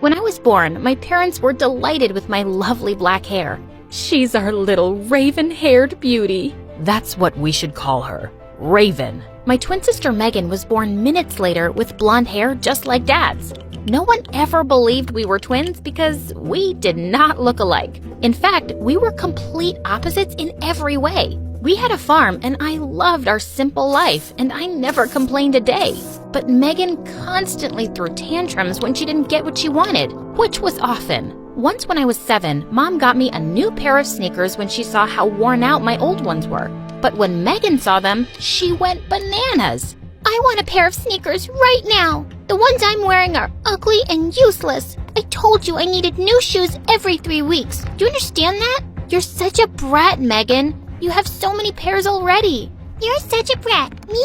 When I was born, my parents were delighted with my lovely black hair. "She's our little raven-haired beauty." That's what we should call her, Raven. My twin sister Megan was born minutes later with blonde hair just like Dad's. No one ever believed we were twins because we did not look alike. In fact, we were complete opposites in every way. We had a farm and I loved our simple life and I never complained a day. But Megan constantly threw tantrums when she didn't get what she wanted, which was often. Once when I was 7, Mom got me a new pair of sneakers when she saw how worn out my old ones were. But when Megan saw them, she went bananas. "I want a pair of sneakers right now. The ones I'm wearing are ugly and useless. I told you I needed new shoes every 3 weeks. Do you understand that? You're such a brat, Megan. You have so many pairs already." "You're such a brat. Me.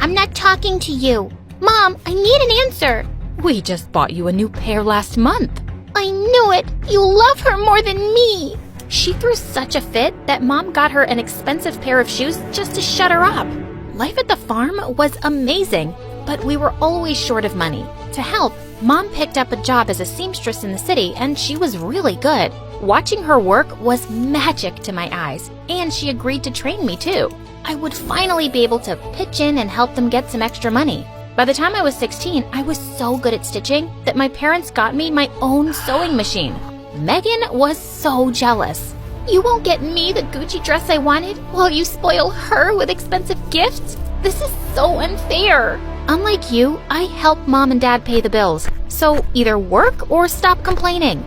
I'm not talking to you." "Mom, I need an answer." We just bought you a new pair last month. "I knew it. You love her more than me." She threw such a fit that Mom got her an expensive pair of shoes just to shut her up. Life at the farm was amazing, but we were always short of money. To help, Mom picked up a job as a seamstress in the city, and she was really good. Watching her work was magic to my eyes, and she agreed to train me too. I would finally be able to pitch in and help them get some extra money. By the time I was 16, I was so good at stitching that my parents got me my own sewing machine. Megan was so jealous. "You won't get me the Gucci dress I wanted while you spoil her with expensive gifts? This is so unfair." Unlike you, I help Mom and Dad pay the bills, so either work or stop complaining.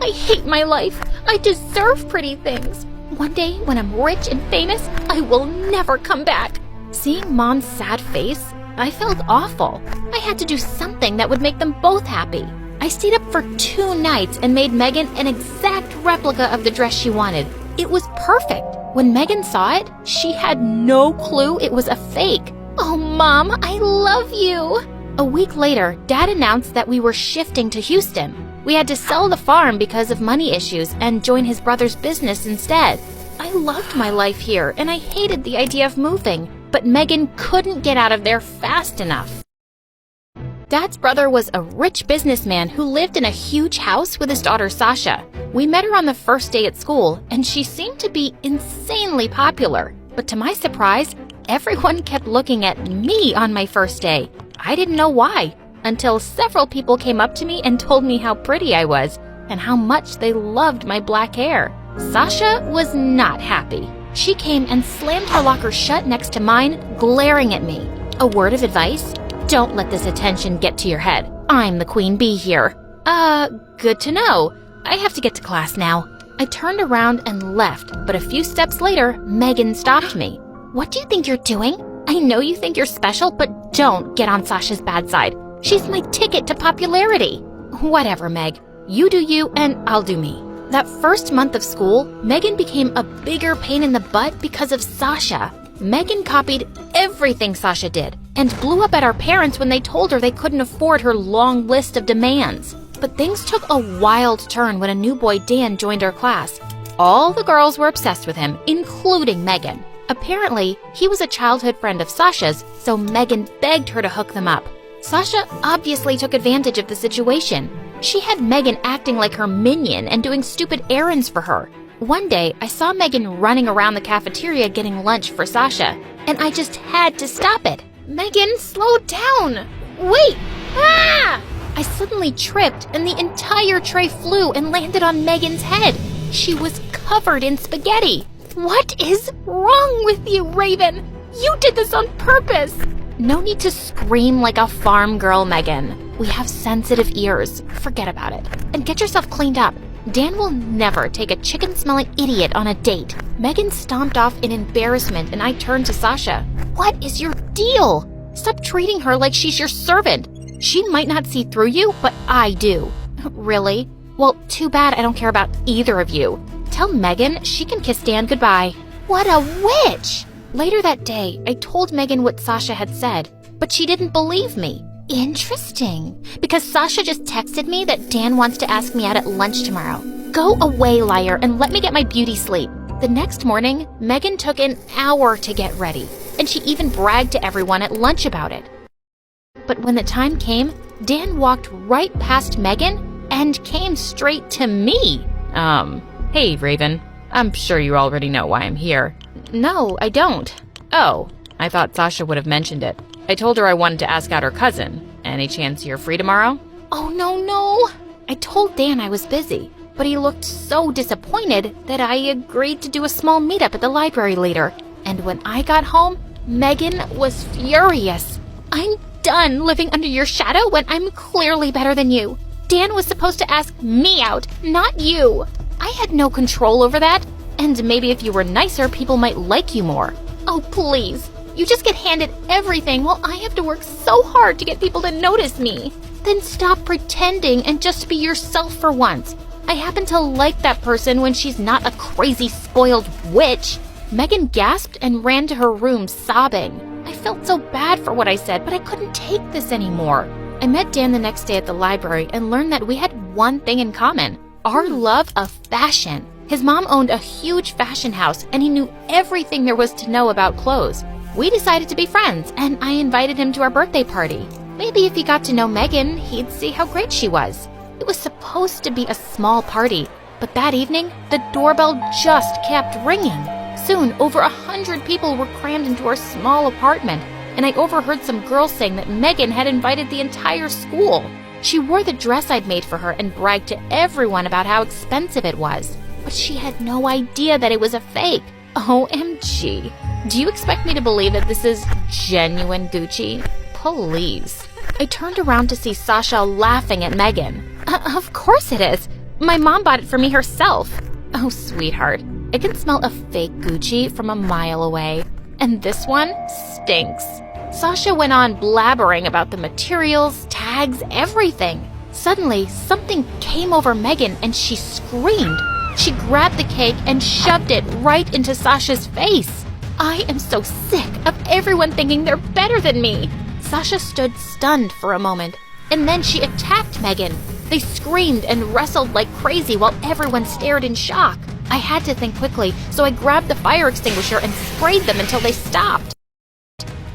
I hate my life. I deserve pretty things. One day, when I'm rich and famous, I will never come back. Seeing Mom's sad face, I felt awful. I had to do something that would make them both happy. I stayed up for 2 nights and made Megan an exact replica of the dress she wanted. It was perfect. When Megan saw it, she had no clue it was a fake. "Oh, Mom, I love you." A week later, Dad announced that we were shifting to Houston. We had to sell the farm because of money issues and join his brother's business instead. I loved my life here and I hated the idea of moving, but Megan couldn't get out of there fast enough. Dad's brother was a rich businessman who lived in a huge house with his daughter Sasha. We met her on the first day at school, and she seemed to be insanely popular. But to my surprise, everyone kept looking at me on my first day. I didn't know why, until several people came up to me and told me how pretty I was and how much they loved my black hair. Sasha was not happy. She came and slammed her locker shut next to mine, glaring at me. A word of advice? Don't let this attention get to your head. I'm the queen bee here. Good to know. I have to get to class now. I turned around and left, but a few steps later, Megan stopped me. "What do you think you're doing? I know you think you're special, but don't get on Sasha's bad side. She's my ticket to popularity." "Whatever, Meg. You do you, and I'll do me." That first month of school, Megan became a bigger pain in the butt because of Sasha. Megan copied everything Sasha did and blew up at our parents when they told her they couldn't afford her long list of demands. But things took a wild turn when a new boy, Dan, joined our class. All the girls were obsessed with him, including Megan. Apparently, he was a childhood friend of Sasha's, so Megan begged her to hook them up. Sasha obviously took advantage of the situation. She had Megan acting like her minion and doing stupid errands for her. One day, I saw Megan running around the cafeteria getting lunch for Sasha, and I just had to stop it. "Megan, slow down! Wait! Ah!" I suddenly tripped, and the entire tray flew and landed on Megan's head. She was covered in spaghetti. "What is wrong with you, Raven? You did this on purpose!" No need to scream like a farm girl, Megan. We have sensitive ears. Forget about it. And get yourself cleaned up. Dan will never take a chicken-smelling idiot on a date. Megan stomped off in embarrassment, and I turned to Sasha. "What is your deal? Stop treating her like she's your servant. She might not see through you, but I do." "Really? Well, too bad I don't care about either of you. Tell Megan she can kiss Dan goodbye." What a witch! Later that day, I told Megan what Sasha had said, but she didn't believe me. Interesting, because Sasha just texted me that Dan wants to ask me out at lunch tomorrow. Go away, liar, and let me get my beauty sleep. The next morning, Megan took an hour to get ready, and she even bragged to everyone at lunch about it. But when the time came, Dan walked right past Megan and came straight to me. Hey, Raven. I'm sure you already know why I'm here. No, I don't. Oh, I thought Sasha would have mentioned it. I told her I wanted to ask out her cousin. Any chance you're free tomorrow? Oh, no. I told Dan I was busy, but he looked so disappointed that I agreed to do a small meetup at the library later. And when I got home, Megan was furious. I'm done living under your shadow when I'm clearly better than you. Dan was supposed to ask me out, not you. I had no control over that. And maybe if you were nicer, people might like you more. Oh, please. You just get handed everything while I have to work so hard to get people to notice me. Then stop pretending and just be yourself for once. I happen to like that person when she's not a crazy, spoiled witch. Megan gasped and ran to her room sobbing. I felt so bad for what I said, but I couldn't take this anymore. I met Dan the next day at the library and learned that we had one thing in common: our love of fashion. His mom owned a huge fashion house, and he knew everything there was to know about clothes. We decided to be friends, and I invited him to our birthday party. Maybe if he got to know Megan, he'd see how great she was. It was supposed to be a small party, but that evening, the doorbell just kept ringing. Soon, over 100 people were crammed into our small apartment, and I overheard some girls saying that Megan had invited the entire school. She wore the dress I'd made for her and bragged to everyone about how expensive it was. But she had no idea that it was a fake. OMG. Do you expect me to believe that this is genuine Gucci? Please. I turned around to see Sasha laughing at Megan. Of course it is. My mom bought it for me herself. Oh, sweetheart. I can smell a fake Gucci from a mile away. And this one stinks. Sasha went on blabbering about the materials, tags, everything. Suddenly, something came over Megan and she screamed. She grabbed the cake and shoved it right into Sasha's face. I am so sick of everyone thinking they're better than me. Sasha stood stunned for a moment, and then she attacked Megan. They screamed and wrestled like crazy while everyone stared in shock. I had to think quickly, so I grabbed the fire extinguisher and sprayed them until they stopped.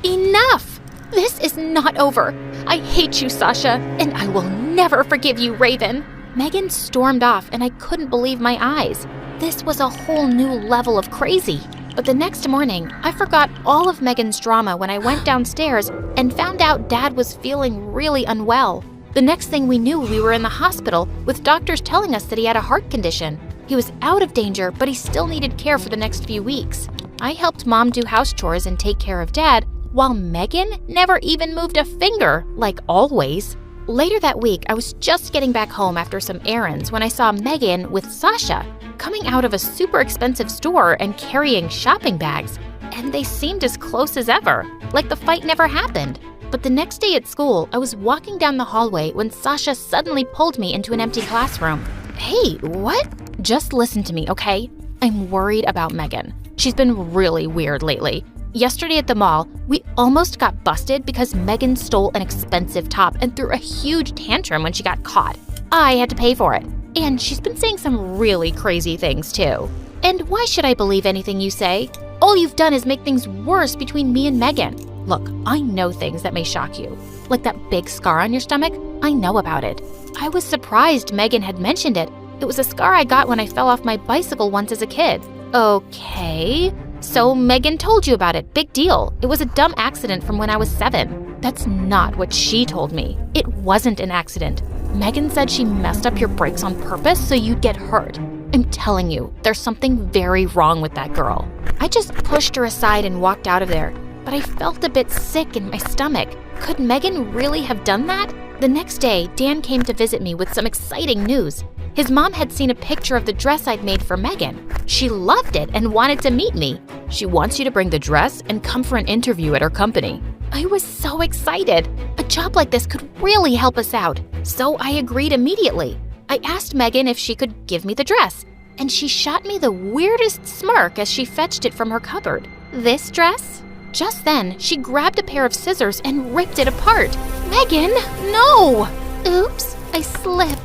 Enough! This is not over. I hate you, Sasha, and I will never forgive you, Raven. Megan stormed off, and I couldn't believe my eyes. This was a whole new level of crazy. But the next morning, I forgot all of Megan's drama when I went downstairs and found out Dad was feeling really unwell. The next thing we knew, we were in the hospital with doctors telling us that he had a heart condition. He was out of danger, but he still needed care for the next few weeks. I helped Mom do house chores and take care of Dad, while Megan never even moved a finger, like always. Later that week, I was just getting back home after some errands when I saw Megan with Sasha coming out of a super expensive store and carrying shopping bags. And they seemed as close as ever, like the fight never happened. But the next day at school, I was walking down the hallway when Sasha suddenly pulled me into an empty classroom. Hey, what? Just listen to me, okay? I'm worried about Megan. She's been really weird lately. Yesterday at the mall, we almost got busted because Megan stole an expensive top and threw a huge tantrum when she got caught. I had to pay for it. And she's been saying some really crazy things, too. And why should I believe anything you say? All you've done is make things worse between me and Megan. Look, I know things that may shock you. Like that big scar on your stomach, I know about it. I was surprised Megan had mentioned it. It was a scar I got when I fell off my bicycle once as a kid. Okay. So Megan told you about it. Big deal. It was a dumb accident from when I was 7. That's not what she told me. It wasn't an accident. Megan said she messed up your brakes on purpose so you'd get hurt. I'm telling you, there's something very wrong with that girl. I just pushed her aside and walked out of there, but I felt a bit sick in my stomach. Could Megan really have done that? The next day, Dan came to visit me with some exciting news. His mom had seen a picture of the dress I'd made for Megan. She loved it and wanted to meet me. She wants you to bring the dress and come for an interview at her company. I was so excited. A job like this could really help us out, so I agreed immediately. I asked Megan if she could give me the dress, and she shot me the weirdest smirk as she fetched it from her cupboard. This dress? Just then, she grabbed a pair of scissors and ripped it apart. Megan, no! Oops, I slipped.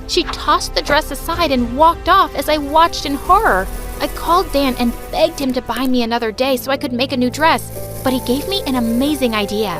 She tossed the dress aside and walked off as I watched in horror. I called Dan and begged him to buy me another day so I could make a new dress, but he gave me an amazing idea.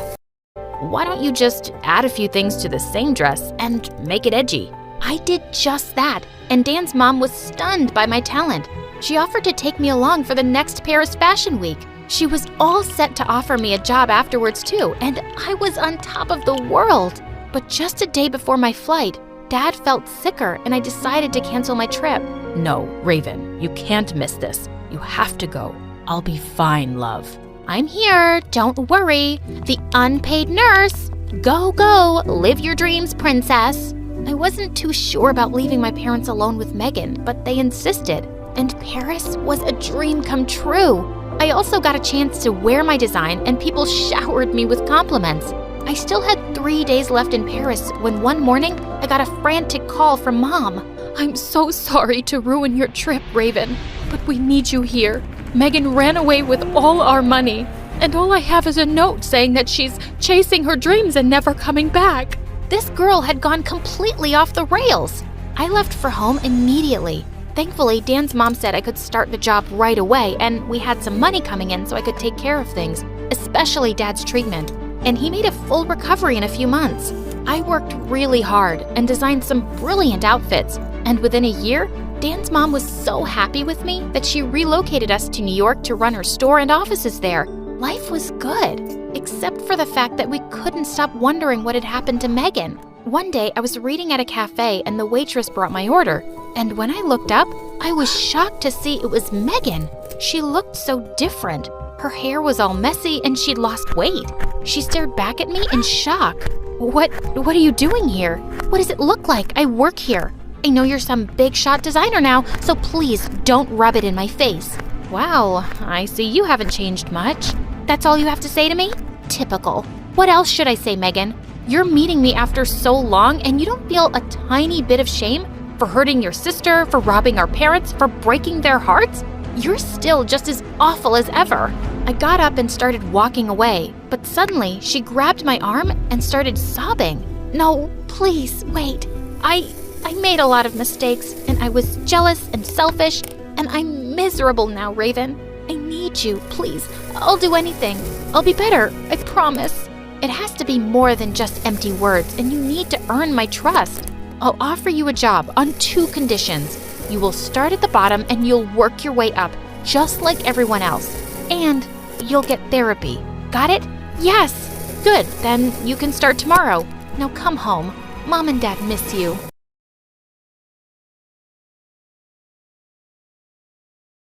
Why don't you just add a few things to the same dress and make it edgy? I did just that, and Dan's mom was stunned by my talent. She offered to take me along for the next Paris Fashion Week. She was all set to offer me a job afterwards too, and I was on top of the world. But just a day before my flight, Dad felt sicker and I decided to cancel my trip. No, Raven, you can't miss this. You have to go. I'll be fine, love. I'm here, don't worry. The unpaid nurse. Go, go, live your dreams, princess. I wasn't too sure about leaving my parents alone with Megan, but they insisted. And Paris was a dream come true. I also got a chance to wear my design and people showered me with compliments. I still had 3 days left in Paris when one morning I got a frantic call from Mom. I'm so sorry to ruin your trip, Raven, but we need you here. Megan ran away with all our money, and all I have is a note saying that she's chasing her dreams and never coming back. This girl had gone completely off the rails. I left for home immediately. Thankfully, Dan's mom said I could start the job right away, and we had some money coming in so I could take care of things, especially Dad's treatment. And he made a full recovery in a few months. I worked really hard and designed some brilliant outfits, and within a year, Dan's mom was so happy with me that she relocated us to New York to run her store and offices there. Life was good, except for the fact that we couldn't stop wondering what had happened to Megan. One day, I was reading at a cafe and the waitress brought my order. And when I looked up, I was shocked to see it was Megan. She looked so different. Her hair was all messy and she'd lost weight. She stared back at me in shock. What are you doing here? What does it look like? I work here. I know you're some big shot designer now, so please don't rub it in my face. Wow, I see you haven't changed much. That's all you have to say to me? Typical. What else should I say, Megan? You're meeting me after so long and you don't feel a tiny bit of shame for hurting your sister, for robbing our parents, for breaking their hearts? You're still just as awful as ever. I got up and started walking away, but suddenly she grabbed my arm and started sobbing. No, please, wait. I made a lot of mistakes, and I was jealous and selfish, and I'm miserable now, Raven. I need you, please. I'll do anything. I'll be better, I promise. It has to be more than just empty words, and you need to earn my trust. I'll offer you a job on 2 conditions. You will start at the bottom and you'll work your way up, just like everyone else. And you'll get therapy. Got it? Yes! Good, then you can start tomorrow. Now come home. Mom and Dad miss you.